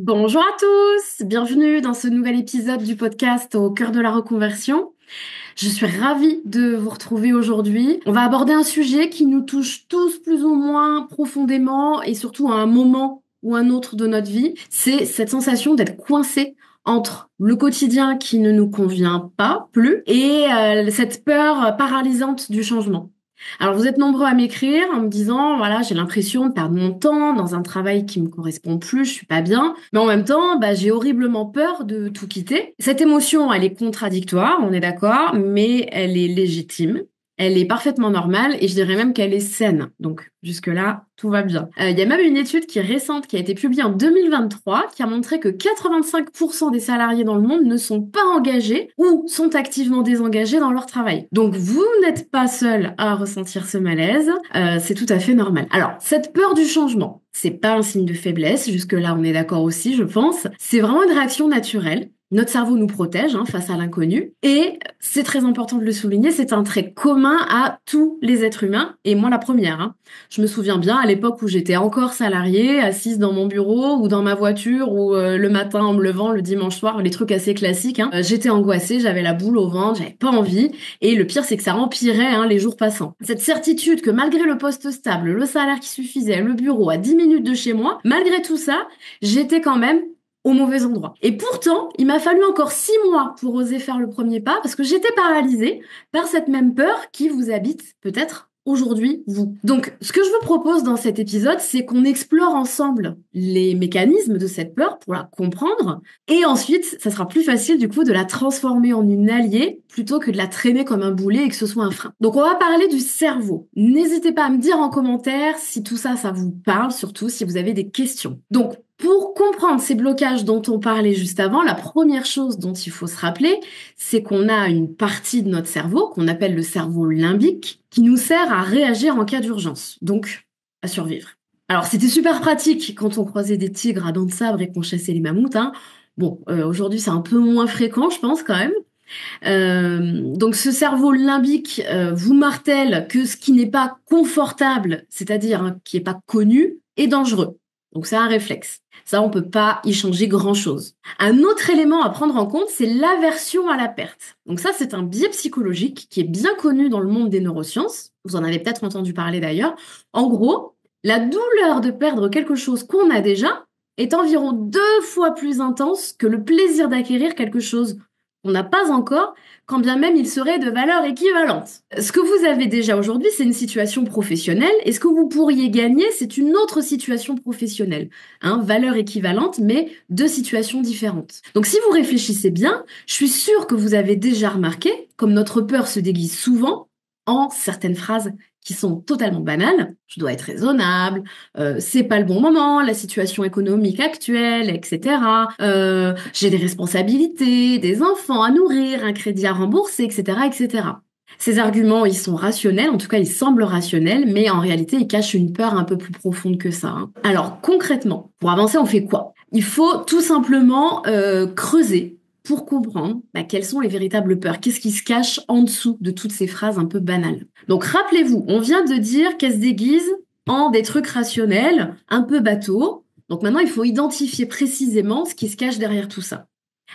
Bonjour à tous, bienvenue dans ce nouvel épisode du podcast Au cœur de la reconversion. Je suis ravie de vous retrouver aujourd'hui. On va aborder un sujet qui nous touche tous plus ou moins profondément et surtout à un moment ou un autre de notre vie. C'est cette sensation d'être coincé entre le quotidien qui ne nous convient pas plus et cette peur paralysante du changement. Alors, vous êtes nombreux à m'écrire en me disant, voilà, j'ai l'impression de perdre mon temps dans un travail qui me correspond plus, je suis pas bien. Mais en même temps, j'ai horriblement peur de tout quitter. Cette émotion, elle est contradictoire, on est d'accord, mais elle est légitime. Elle est parfaitement normale et je dirais même qu'elle est saine. Donc jusque-là, tout va bien. Il y a même une étude qui est récente, qui a été publiée en 2023, qui a montré que 85% des salariés dans le monde ne sont pas engagés ou sont activement désengagés dans leur travail. Donc vous n'êtes pas seul à ressentir ce malaise, c'est tout à fait normal. Alors, cette peur du changement, c'est pas un signe de faiblesse, jusque-là on est d'accord aussi, je pense. C'est vraiment une réaction naturelle. Notre cerveau nous protège face à l'inconnu. Et c'est très important de le souligner, c'est un trait commun à tous les êtres humains, et moi la première. Je me souviens bien à l'époque où j'étais encore salariée, assise dans mon bureau ou dans ma voiture, ou le matin en me levant, le dimanche soir, les trucs assez classiques. J'étais angoissée, j'avais la boule au ventre, j'avais pas envie. Et le pire, c'est que ça empirait les jours passants. Cette certitude que malgré le poste stable, le salaire qui suffisait, le bureau à 10 minutes de chez moi, malgré tout ça, j'étais quand même au mauvais endroit. Et pourtant, il m'a fallu encore 6 mois pour oser faire le premier pas parce que j'étais paralysée par cette même peur qui vous habite peut-être aujourd'hui, vous. Donc, ce que je vous propose dans cet épisode, c'est qu'on explore ensemble les mécanismes de cette peur pour la comprendre. Et ensuite, ça sera plus facile du coup de la transformer en une alliée plutôt que de la traîner comme un boulet et que ce soit un frein. Donc, on va parler du cerveau. N'hésitez pas à me dire en commentaire si tout ça, ça vous parle, surtout si vous avez des questions. Donc, pour comprendre ces blocages dont on parlait juste avant, la première chose dont il faut se rappeler, c'est qu'on a une partie de notre cerveau, qu'on appelle le cerveau limbique, qui nous sert à réagir en cas d'urgence, donc à survivre. Alors c'était super pratique quand on croisait des tigres à dents de sabre et qu'on chassait les mammouths. Bon, aujourd'hui c'est un peu moins fréquent, je pense quand même. Donc ce cerveau limbique vous martèle que ce qui n'est pas confortable, c'est-à-dire qui n'est pas connu, est dangereux. Donc c'est un réflexe. Ça, on peut pas y changer grand-chose. Un autre élément à prendre en compte, c'est l'aversion à la perte. Donc ça, c'est un biais psychologique qui est bien connu dans le monde des neurosciences. Vous en avez peut-être entendu parler d'ailleurs. En gros, la douleur de perdre quelque chose qu'on a déjà est environ 2 fois plus intense que le plaisir d'acquérir quelque chose qu'on n'a pas encore, quand bien même il serait de valeur équivalente. Ce que vous avez déjà aujourd'hui, c'est une situation professionnelle, et ce que vous pourriez gagner, c'est une autre situation professionnelle. Valeur équivalente, mais deux situations différentes. Donc si vous réfléchissez bien, je suis sûre que vous avez déjà remarqué, comme notre peur se déguise souvent en certaines phrases qui sont totalement banales. Je dois être raisonnable, c'est pas le bon moment, la situation économique actuelle, etc. J'ai des responsabilités, des enfants à nourrir, un crédit à rembourser, etc., etc. Ces arguments, ils sont rationnels, en tout cas ils semblent rationnels, mais en réalité ils cachent une peur un peu plus profonde que ça. Alors concrètement, pour avancer, on fait quoi? Il faut tout simplement creuser pour comprendre quelles sont les véritables peurs, qu'est-ce qui se cache en dessous de toutes ces phrases un peu banales. Donc rappelez-vous, on vient de dire qu'elles se déguisent en des trucs rationnels, un peu bateaux. Donc maintenant, il faut identifier précisément ce qui se cache derrière tout ça.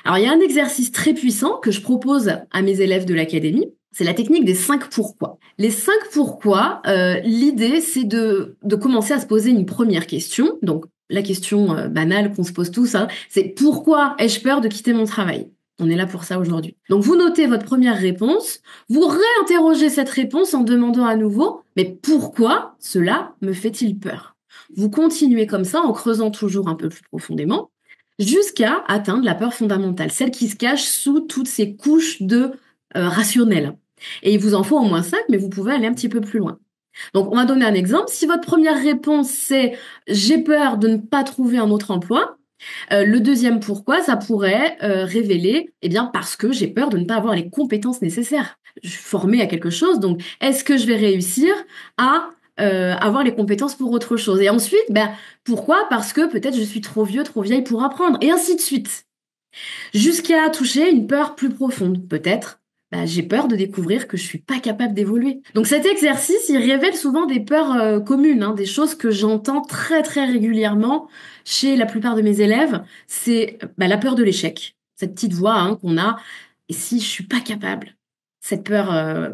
Alors il y a un exercice très puissant que je propose à mes élèves de l'académie, c'est la technique des 5 pourquoi. Les 5 pourquoi, l'idée c'est de commencer à se poser une première question. Donc la question banale qu'on se pose tous, c'est pourquoi ai-je peur de quitter mon travail? On est là pour ça aujourd'hui. Donc vous notez votre première réponse, vous réinterrogez cette réponse en demandant à nouveau, mais pourquoi cela me fait-il peur? Vous continuez comme ça en creusant toujours un peu plus profondément jusqu'à atteindre la peur fondamentale, celle qui se cache sous toutes ces couches de rationnel. Et il vous en faut au moins 5, mais vous pouvez aller un petit peu plus loin. Donc, on va donner un exemple. Si votre première réponse, c'est « j'ai peur de ne pas trouver un autre emploi », le deuxième pourquoi, ça pourrait révéler « parce que j'ai peur de ne pas avoir les compétences nécessaires. Je suis formée à quelque chose, donc est-ce que je vais réussir à avoir les compétences pour autre chose ?» Et ensuite, pourquoi? Parce que peut-être je suis trop vieux, trop vieille pour apprendre, et ainsi de suite. Jusqu'à toucher une peur plus profonde, peut-être j'ai peur de découvrir que je suis pas capable d'évoluer. Donc cet exercice, il révèle souvent des peurs communes, hein, des choses que j'entends très très régulièrement chez la plupart de mes élèves. C'est la peur de l'échec, cette petite voix qu'on a. Et si je suis pas capable? Cette peur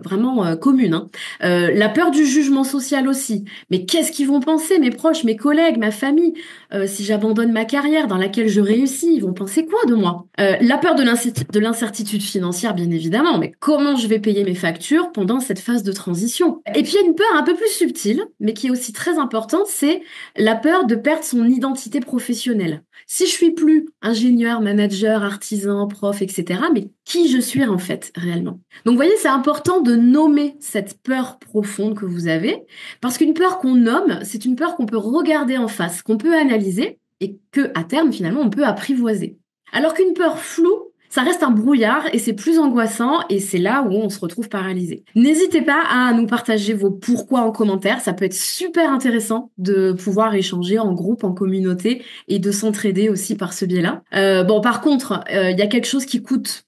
vraiment commune. Hein. La peur du jugement social aussi. Mais qu'est-ce qu'ils vont penser, mes proches, mes collègues, ma famille, si j'abandonne ma carrière dans laquelle je réussis, ils vont penser quoi de moi? La peur de l'incertitude financière, bien évidemment. Mais comment je vais payer mes factures pendant cette phase de transition? Et puis il y a une peur un peu plus subtile, mais qui est aussi très importante, c'est la peur de perdre son identité professionnelle. Si je suis plus ingénieur, manager, artisan, prof, etc., mais qui je suis en fait réellement? Donc, vous voyez, c'est important de nommer cette peur profonde que vous avez, parce qu'une peur qu'on nomme, c'est une peur qu'on peut regarder en face, qu'on peut analyser et que, à terme, finalement, on peut apprivoiser. Alors qu'une peur floue, ça reste un brouillard et c'est plus angoissant et c'est là où on se retrouve paralysé. N'hésitez pas à nous partager vos pourquoi en commentaire. Ça peut être super intéressant de pouvoir échanger en groupe, en communauté et de s'entraider aussi par ce biais-là. Par contre, il y a quelque chose qui coûte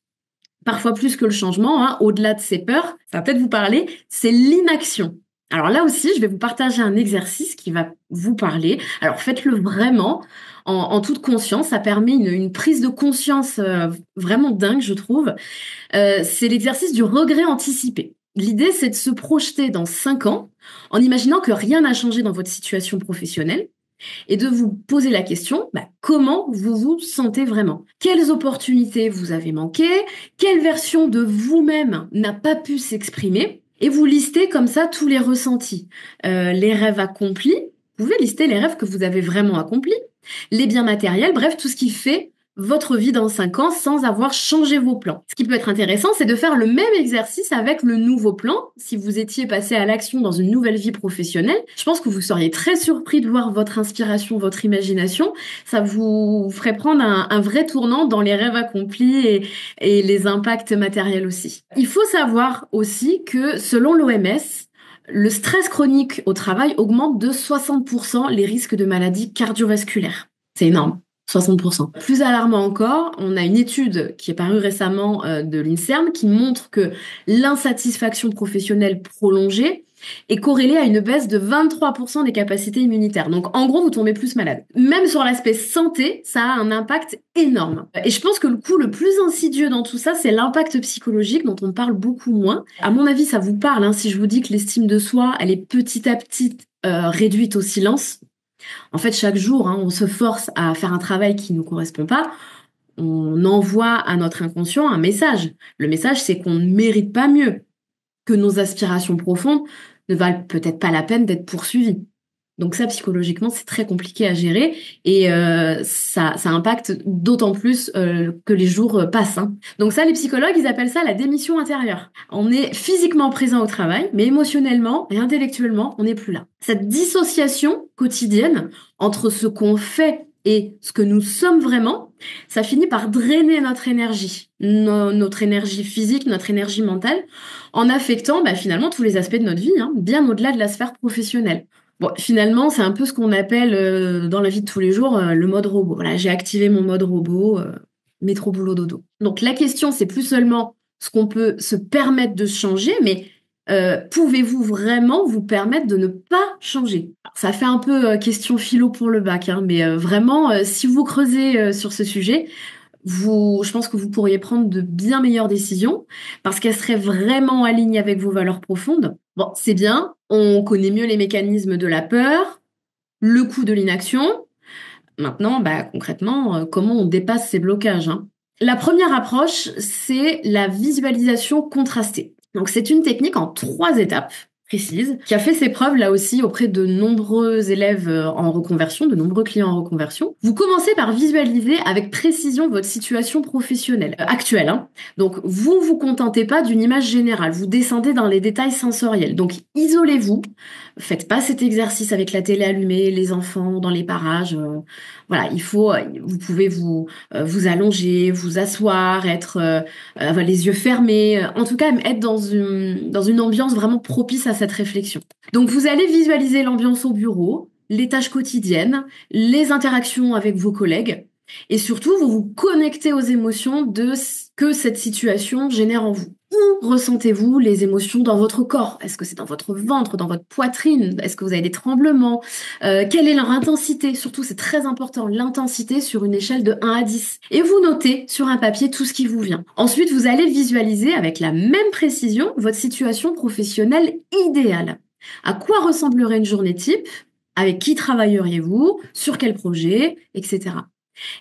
parfois plus que le changement, hein, au-delà de ces peurs, ça va peut-être vous parler, c'est l'inaction. Alors là aussi, je vais vous partager un exercice qui va vous parler. Alors faites-le vraiment en toute conscience. Ça permet une prise de conscience vraiment dingue, je trouve. C'est l'exercice du regret anticipé. L'idée, c'est de se projeter dans 5 ans en imaginant que rien n'a changé dans votre situation professionnelle et de vous poser la question, comment vous vous sentez vraiment? Quelles opportunités vous avez manqué? Quelle version de vous-même n'a pas pu s'exprimer? Et vous listez comme ça tous les ressentis. Les rêves accomplis, vous pouvez lister les rêves que vous avez vraiment accomplis, les biens matériels, bref, tout ce qui fait votre vie dans 5 ans sans avoir changé vos plans. Ce qui peut être intéressant, c'est de faire le même exercice avec le nouveau plan. Si vous étiez passé à l'action dans une nouvelle vie professionnelle, je pense que vous seriez très surpris de voir votre inspiration, votre imagination. Ça vous ferait prendre un vrai tournant dans les rêves accomplis et les impacts matériels aussi. Il faut savoir aussi que selon l'OMS, le stress chronique au travail augmente de 60% les risques de maladies cardiovasculaires. C'est énorme. 60%. Plus alarmant encore, on a une étude qui est parue récemment de l'INSERM qui montre que l'insatisfaction professionnelle prolongée est corrélée à une baisse de 23% des capacités immunitaires. Donc en gros, vous tombez plus malade. Même sur l'aspect santé, ça a un impact énorme. Et je pense que le coup le plus insidieux dans tout ça, c'est l'impact psychologique dont on parle beaucoup moins. À mon avis, ça vous parle si je vous dis que l'estime de soi, elle est petit à petit réduite au silence. En fait, chaque jour, on se force à faire un travail qui ne nous correspond pas. On envoie à notre inconscient un message. Le message, c'est qu'on ne mérite pas mieux, que nos aspirations profondes ne valent peut-être pas la peine d'être poursuivies. Donc ça, psychologiquement, c'est très compliqué à gérer et ça impacte d'autant plus que les jours passent. Donc ça, les psychologues, ils appellent ça la démission intérieure. On est physiquement présent au travail, mais émotionnellement et intellectuellement, on n'est plus là. Cette dissociation quotidienne entre ce qu'on fait et ce que nous sommes vraiment, ça finit par drainer notre énergie, notre énergie physique, notre énergie mentale, en affectant finalement tous les aspects de notre vie, bien au-delà de la sphère professionnelle. Bon, finalement, c'est un peu ce qu'on appelle dans la vie de tous les jours le mode robot. Voilà, j'ai activé mon mode robot, métro boulot dodo. Donc la question, c'est plus seulement ce qu'on peut se permettre de changer, mais pouvez-vous vraiment vous permettre de ne pas changer? Alors, ça fait un peu question philo pour le bac, mais vraiment, si vous creusez sur ce sujet, je pense que vous pourriez prendre de bien meilleures décisions parce qu'elles seraient vraiment alignées avec vos valeurs profondes. Bon, c'est bien, on connaît mieux les mécanismes de la peur, le coût de l'inaction. Maintenant, concrètement, comment on dépasse ces blocages, La première approche, c'est la visualisation contrastée. Donc, c'est une technique en 3 étapes précises, qui a fait ses preuves là aussi auprès de nombreux élèves en reconversion, de nombreux clients en reconversion. Vous commencez par visualiser avec précision votre situation professionnelle actuelle. Donc, vous vous contentez pas d'une image générale, vous descendez dans les détails sensoriels. Donc, isolez-vous, faites pas cet exercice avec la télé allumée, les enfants dans les parages. Voilà, vous pouvez vous allonger, vous asseoir, être les yeux fermés, en tout cas être dans une ambiance vraiment propice à cette réflexion. Donc vous allez visualiser l'ambiance au bureau, les tâches quotidiennes, les interactions avec vos collègues. Et surtout, vous vous connectez aux émotions de ce que cette situation génère en vous. Où ressentez-vous les émotions dans votre corps? Est-ce que c'est dans votre ventre, dans votre poitrine? Est-ce que vous avez des tremblements? Quelle est leur intensité? Surtout, c'est très important, l'intensité sur une échelle de 1 à 10. Et vous notez sur un papier tout ce qui vous vient. Ensuite, vous allez visualiser avec la même précision votre situation professionnelle idéale. À quoi ressemblerait une journée type? Avec qui travailleriez-vous? Sur quel projet? Etc.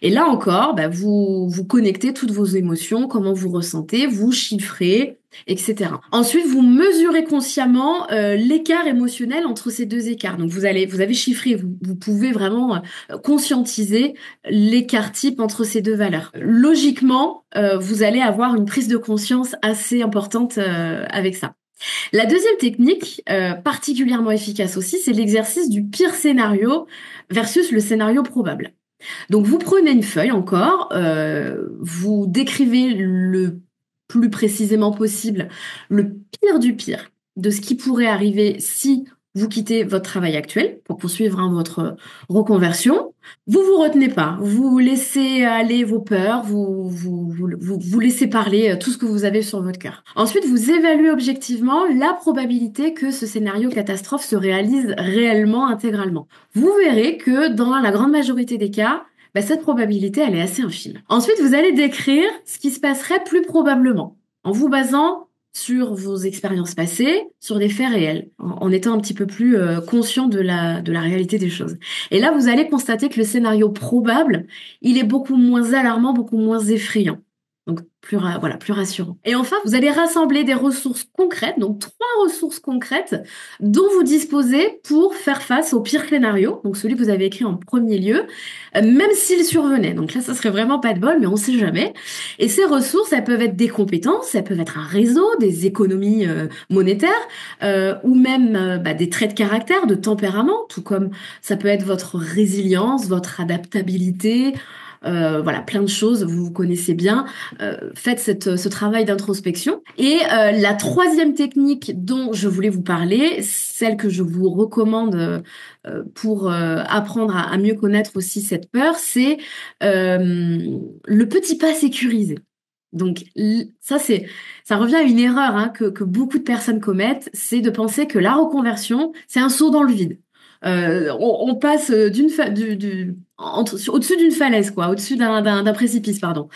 Et là encore, vous connectez toutes vos émotions, comment vous ressentez, vous chiffrez, etc. Ensuite, vous mesurez consciemment l'écart émotionnel entre ces deux écarts. Donc vous avez chiffré, vous pouvez vraiment conscientiser l'écart type entre ces deux valeurs. Logiquement, vous allez avoir une prise de conscience assez importante avec ça. La deuxième technique, particulièrement efficace aussi, c'est l'exercice du pire scénario versus le scénario probable. Donc vous prenez une feuille encore, vous décrivez le plus précisément possible le pire du pire de ce qui pourrait arriver si vous quittez votre travail actuel pour poursuivre votre reconversion. Vous retenez pas, vous laissez aller vos peurs, vous laissez parler tout ce que vous avez sur votre cœur. Ensuite, vous évaluez objectivement la probabilité que ce scénario catastrophe se réalise réellement, intégralement. Vous verrez que dans la grande majorité des cas, cette probabilité, elle est assez infime. Ensuite, vous allez décrire ce qui se passerait plus probablement, en vous basant sur vos expériences passées, sur des faits réels, en étant un petit peu plus conscient de la réalité des choses. Et là, vous allez constater que le scénario probable, il est beaucoup moins alarmant, beaucoup moins effrayant. Donc, plus rassurant. Et enfin, vous allez rassembler des ressources concrètes, donc 3 ressources concrètes dont vous disposez pour faire face au pire scénario, donc celui que vous avez écrit en premier lieu, même s'il survenait. Donc là, ça serait vraiment pas de bol, mais on sait jamais. Et ces ressources, elles peuvent être des compétences, elles peuvent être un réseau, des économies monétaires, ou même des traits de caractère, de tempérament, tout comme ça peut être votre résilience, votre adaptabilité, plein de choses, vous vous connaissez bien. Faites ce travail d'introspection. Et la troisième technique dont je voulais vous parler, celle que je vous recommande pour apprendre à mieux connaître aussi cette peur, c'est le petit pas sécurisé. Donc ça revient à une erreur que beaucoup de personnes commettent, c'est de penser que la reconversion, c'est un saut dans le vide. On passe au-dessus d'une falaise, quoi, au-dessus d'un précipice, pardon.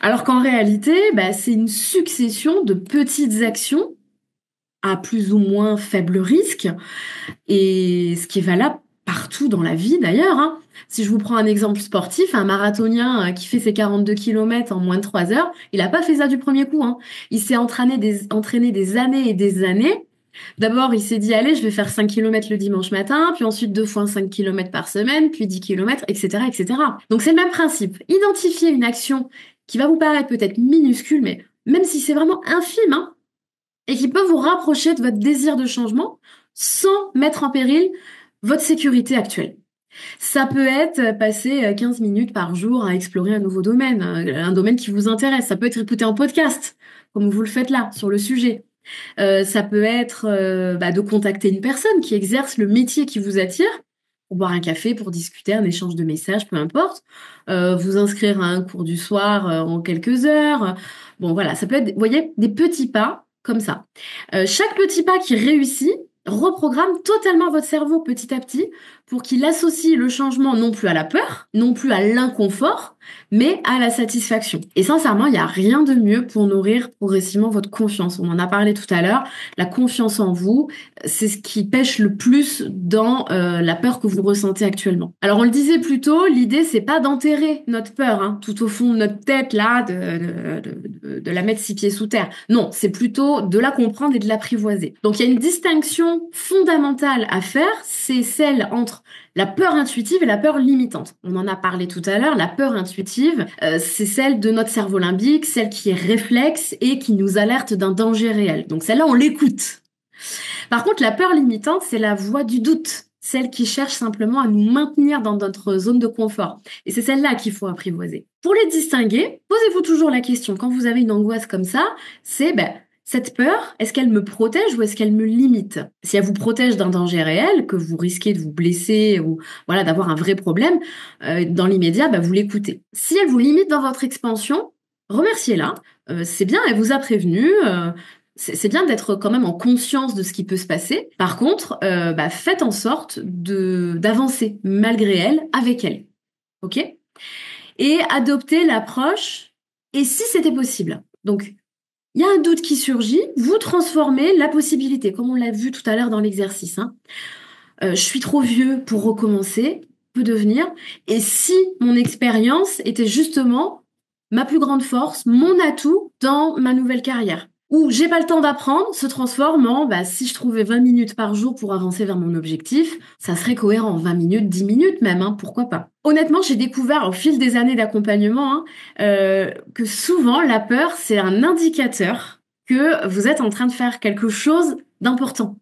Alors qu'en réalité, c'est une succession de petites actions à plus ou moins faible risque, et ce qui est valable partout dans la vie d'ailleurs. Si je vous prends un exemple sportif, un marathonien qui fait ses 42 km en moins de 3 heures, il n'a pas fait ça du premier coup. Il s'est entraîné des années et des années. D'abord, il s'est dit, allez, je vais faire 5 km le dimanche matin, puis ensuite 2 fois 5 km par semaine, puis 10 km, etc., etc. Donc, c'est le même principe. Identifier une action qui va vous paraître peut-être minuscule, mais même si c'est vraiment infime, et qui peut vous rapprocher de votre désir de changement sans mettre en péril votre sécurité actuelle. Ça peut être passer 15 minutes par jour à explorer un nouveau domaine, un domaine qui vous intéresse. Ça peut être écouter un podcast, comme vous le faites là, sur le sujet. Ça peut être de contacter une personne qui exerce le métier qui vous attire, pour boire un café, pour discuter, un échange de messages, peu importe. Vous inscrire à un cours du soir en quelques heures. Bon, voilà, ça peut être, vous voyez, des petits pas comme ça. Chaque petit pas qui réussit reprogramme totalement votre cerveau petit à petit pour qu'il associe le changement non plus à la peur, non plus à l'inconfort, mais à la satisfaction. Et sincèrement, il n'y a rien de mieux pour nourrir progressivement votre confiance. On en a parlé tout à l'heure. La confiance en vous, c'est ce qui pêche le plus dans la peur que vous ressentez actuellement. Alors on le disait plus tôt, l'idée c'est pas d'enterrer notre peur tout au fond de notre tête là, de la mettre 6 pieds sous terre. Non, c'est plutôt de la comprendre et de l'apprivoiser. Donc il y a une distinction fondamentale à faire, c'est celle entre la peur intuitive et la peur limitante. On en a parlé tout à l'heure. La peur intuitive, c'est celle de notre cerveau limbique, celle qui est réflexe et qui nous alerte d'un danger réel. Donc celle-là, on l'écoute. Par contre, la peur limitante, c'est la voix du doute, celle qui cherche simplement à nous maintenir dans notre zone de confort. Et c'est celle-là qu'il faut apprivoiser. Pour les distinguer, posez-vous toujours la question, quand vous avez une angoisse comme ça, c'est Cette peur, est-ce qu'elle me protège ou est-ce qu'elle me limite? Si elle vous protège d'un danger réel, que vous risquez de vous blesser ou voilà d'avoir un vrai problème, dans l'immédiat, bah, vous l'écoutez. Si elle vous limite dans votre expansion, remerciez-la. C'est bien, elle vous a prévenu. C'est bien d'être quand même en conscience de ce qui peut se passer. Par contre, bah, faites en sorte d'avancer malgré elle, avec elle. Ok? Et adopter l'approche. Et si c'était possible? Donc il y a un doute qui surgit, vous transformez la possibilité, comme on l'a vu tout à l'heure dans l'exercice. Hein. Je suis trop vieux pour recommencer, peut devenir. Et si mon expérience était justement ma plus grande force, mon atout dans ma nouvelle carrière? Ou j'ai pas le temps d'apprendre, se transforme en bah, si je trouvais 20 minutes par jour pour avancer vers mon objectif, ça serait cohérent, 20 minutes, 10 minutes même, hein, pourquoi pas. Honnêtement, j'ai découvert au fil des années d'accompagnement que souvent la peur, c'est un indicateur que vous êtes en train de faire quelque chose d'important.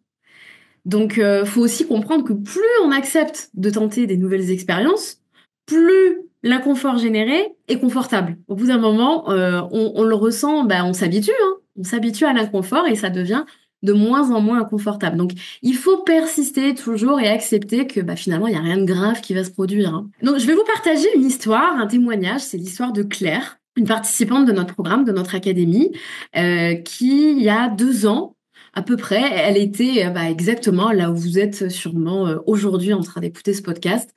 Donc, faut aussi comprendre que plus on accepte de tenter des nouvelles expériences, plus l'inconfort généré est confortable. Au bout d'un moment, on le ressent, bah, on s'habitue, hein. On s'habitue à l'inconfort et ça devient de moins en moins inconfortable. Donc, il faut persister toujours et accepter que bah, finalement, il n'y a rien de grave qui va se produire. Hein. Donc, je vais vous partager une histoire, un témoignage. C'est l'histoire de Claire, une participante de notre programme, de notre académie, qui, il y a 2 ans, à peu près, elle était bah, exactement là où vous êtes sûrement aujourd'hui en train d'écouter ce podcast.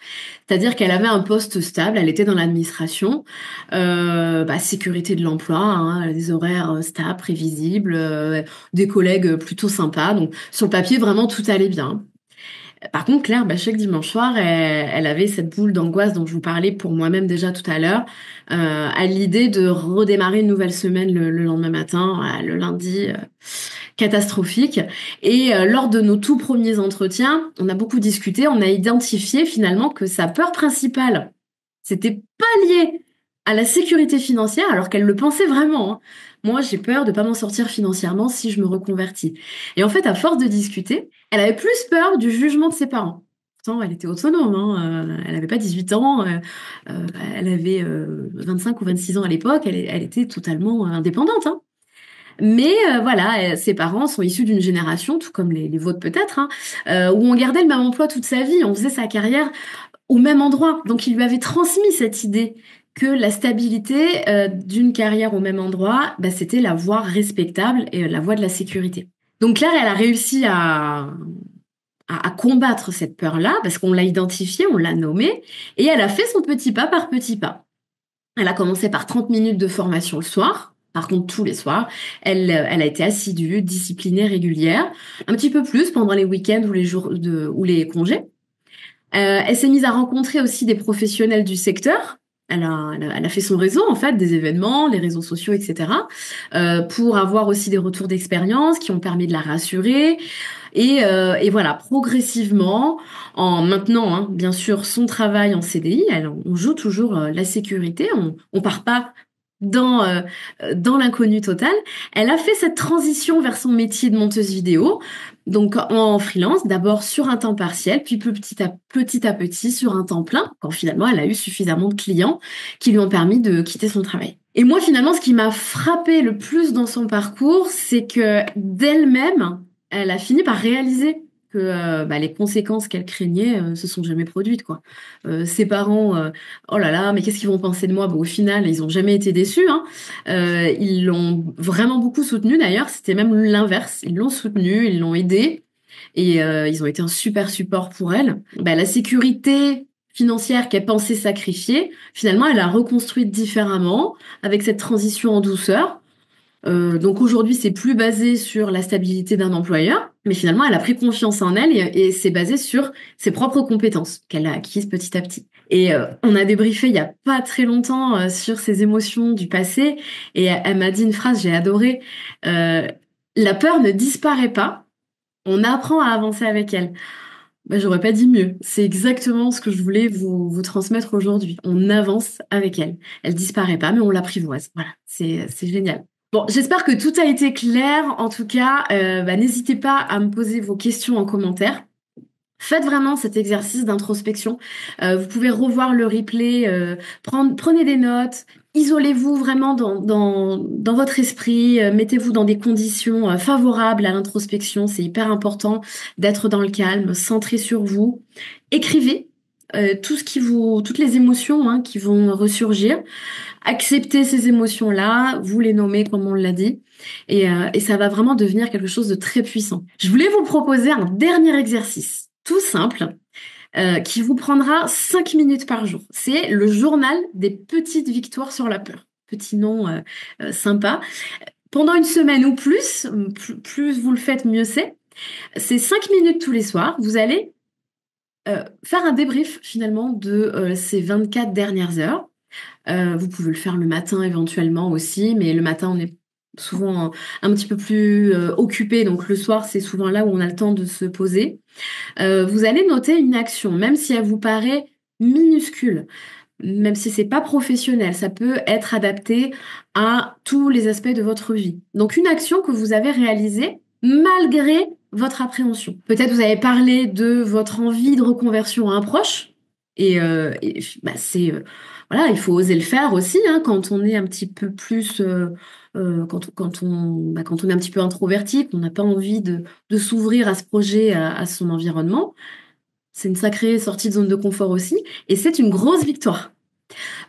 C'est-à-dire qu'elle avait un poste stable, elle était dans l'administration, bah, sécurité de l'emploi, hein, des horaires stables, prévisibles, des collègues plutôt sympas. Donc sur le papier, vraiment tout allait bien. Par contre, Claire, bah, chaque dimanche soir, elle avait cette boule d'angoisse dont je vous parlais pour moi-même déjà tout à l'heure, à l'idée de redémarrer une nouvelle semaine le lendemain matin, le lundi, catastrophique. Et lors de nos tout premiers entretiens, on a beaucoup discuté, on a identifié finalement que sa peur principale, c'était pas lié à la sécurité financière, alors qu'elle le pensait vraiment. Hein. Moi, j'ai peur de pas m'en sortir financièrement si je me reconvertis. Et en fait, à force de discuter, elle avait plus peur du jugement de ses parents. Pourtant, elle était autonome, hein. Elle n'avait pas 18 ans, elle avait 25 ou 26 ans à l'époque, elle était totalement indépendante. Hein. Mais voilà, ses parents sont issus d'une génération, tout comme les vôtres peut-être, hein, où on gardait le même emploi toute sa vie, on faisait sa carrière au même endroit. Donc il lui avait transmis cette idée que la stabilité d'une carrière au même endroit, bah, c'était la voie respectable et la voie de la sécurité. Donc Claire, elle a réussi à combattre cette peur-là, parce qu'on l'a identifiée, on l'a nommée, et elle a fait son petit pas par petit pas. Elle a commencé par 30 minutes de formation le soir. Par contre, tous les soirs, elle a été assidue, disciplinée, régulière. Un petit peu plus pendant les week-ends ou les jours ou les congés. Elle s'est mise à rencontrer aussi des professionnels du secteur. Elle a fait son réseau, en fait, des événements, les réseaux sociaux, etc. Pour avoir aussi des retours d'expérience qui ont permis de la rassurer. Et voilà, progressivement, en maintenant, hein, bien sûr, son travail en CDI, on joue toujours la sécurité, on part pas dans l'inconnu total. Elle a fait cette transition vers son métier de monteuse vidéo, donc en freelance, d'abord sur un temps partiel, puis petit à petit sur un temps plein, quand finalement elle a eu suffisamment de clients qui lui ont permis de quitter son travail. Et moi, finalement, ce qui m'a frappé le plus dans son parcours, c'est que d'elle-même, elle a fini par réaliser que bah, les conséquences qu'elle craignait se sont jamais produites, quoi. Ses parents, oh là là, mais qu'est-ce qu'ils vont penser de moi? Bon, au final, ils ont jamais été déçus, hein. Ils l'ont vraiment beaucoup soutenu d'ailleurs. C'était même l'inverse. Ils l'ont soutenu, ils l'ont aidé et ils ont été un super support pour elle. Bah, la sécurité financière qu'elle pensait sacrifier, finalement, elle a reconstruite différemment avec cette transition en douceur. Donc aujourd'hui, c'est plus basé sur la stabilité d'un employeur, mais finalement, elle a pris confiance en elle et c'est basé sur ses propres compétences qu'elle a acquises petit à petit. Et on a débriefé il y a pas très longtemps sur ses émotions du passé et elle m'a dit une phrase, j'ai adoré. Euh, la peur ne disparaît pas, on apprend à avancer avec elle. Ben, j'aurais pas dit mieux. C'est exactement ce que je voulais vous transmettre aujourd'hui. On avance avec elle. Elle disparaît pas, mais on l'apprivoise. Voilà, c'est génial. Bon, j'espère que tout a été clair. En tout cas, bah, n'hésitez pas à me poser vos questions en commentaire. Faites vraiment cet exercice d'introspection. Vous pouvez revoir le replay, prenez des notes, isolez-vous vraiment dans votre esprit, mettez-vous dans des conditions favorables à l'introspection. C'est hyper important d'être dans le calme, centré sur vous. Écrivez toutes les émotions hein, qui vont ressurgir. Acceptez ces émotions-là, vous les nommez comme on l'a dit, et ça va vraiment devenir quelque chose de très puissant. Je voulais vous proposer un dernier exercice, tout simple, qui vous prendra 5 minutes par jour. C'est le journal des petites victoires sur la peur. Petit nom sympa. Pendant une semaine ou plus vous le faites, mieux c'est. C'est 5 minutes tous les soirs. Vous allez faire un débrief finalement de ces 24 dernières heures. Vous pouvez le faire le matin éventuellement aussi, mais le matin on est souvent un petit peu plus occupé, donc le soir c'est souvent là où on a le temps de se poser. Vous allez noter une action, même si elle vous paraît minuscule, même si c'est pas professionnel, ça peut être adapté à tous les aspects de votre vie. Donc une action que vous avez réalisée malgré votre appréhension. Peut-être vous avez parlé de votre envie de reconversion à un proche, c'est voilà, il faut oser le faire aussi hein, quand on est un petit peu plus quand on est un petit peu introverti, qu'on n'a pas envie de s'ouvrir à ce projet, à son environnement. C'est une sacrée sortie de zone de confort aussi, et c'est une grosse victoire.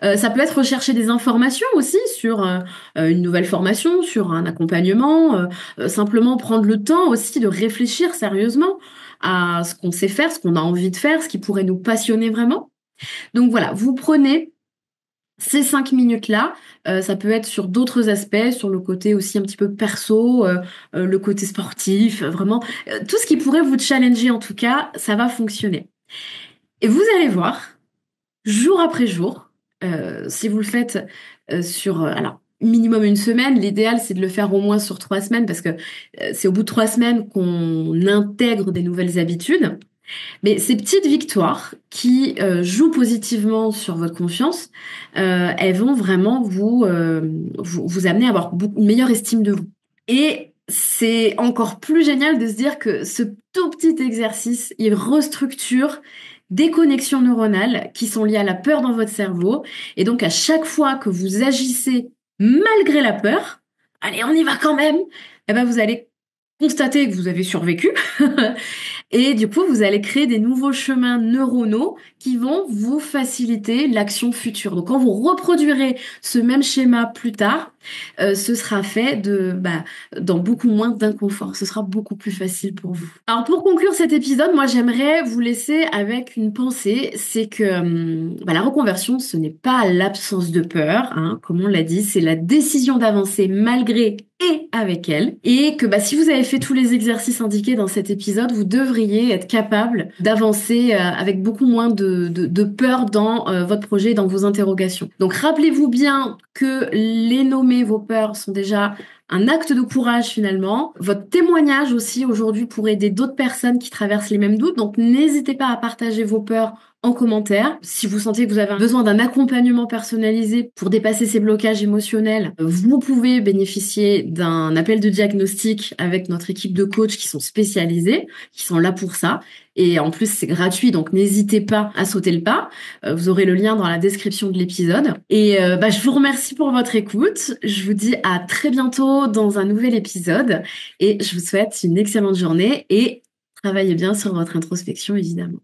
Ça peut être rechercher des informations aussi sur une nouvelle formation, sur un accompagnement, simplement prendre le temps aussi de réfléchir sérieusement à ce qu'on sait faire, ce qu'on a envie de faire, ce qui pourrait nous passionner vraiment. Donc voilà, vous prenez ces 5 minutes-là, ça peut être sur d'autres aspects, sur le côté aussi un petit peu perso, le côté sportif, vraiment, tout ce qui pourrait vous challenger en tout cas, ça va fonctionner. Et vous allez voir, jour après jour, si vous le faites sur, alors, minimum une semaine, l'idéal c'est de le faire au moins sur 3 semaines parce que c'est au bout de 3 semaines qu'on intègre des nouvelles habitudes. Mais ces petites victoires qui jouent positivement sur votre confiance, elles vont vraiment vous amener à avoir une meilleure estime de vous. Et c'est encore plus génial de se dire que ce tout petit exercice, il restructure des connexions neuronales qui sont liées à la peur dans votre cerveau. Et donc à chaque fois que vous agissez malgré la peur, allez, on y va quand même, eh ben vous allez constater que vous avez survécu. Et du coup, vous allez créer des nouveaux chemins neuronaux qui vont vous faciliter l'action future. Donc, quand vous reproduirez ce même schéma plus tard, ce sera fait dans beaucoup moins d'inconfort. Ce sera beaucoup plus facile pour vous. Alors, pour conclure cet épisode, moi, j'aimerais vous laisser avec une pensée. C'est que la reconversion, ce n'est pas l'absence de peur, hein, comme on l'a dit, c'est la décision d'avancer malgré et avec elle. Et que si vous avez fait tous les exercices indiqués dans cet épisode, vous devriez être capable d'avancer avec beaucoup moins de peur dans votre projet, dans vos interrogations. Donc rappelez-vous bien que les nommer vos peurs sont déjà un acte de courage finalement. Votre témoignage aussi aujourd'hui pourrait aider d'autres personnes qui traversent les mêmes doutes. Donc n'hésitez pas à partager vos peurs en commentaire. Si vous sentez que vous avez besoin d'un accompagnement personnalisé pour dépasser ces blocages émotionnels, vous pouvez bénéficier d'un appel de diagnostic avec notre équipe de coachs qui sont spécialisés, qui sont là pour ça. Et en plus, c'est gratuit, donc n'hésitez pas à sauter le pas. Vous aurez le lien dans la description de l'épisode. Et je vous remercie pour votre écoute. Je vous dis à très bientôt dans un nouvel épisode. Et je vous souhaite une excellente journée et travaillez bien sur votre introspection, évidemment.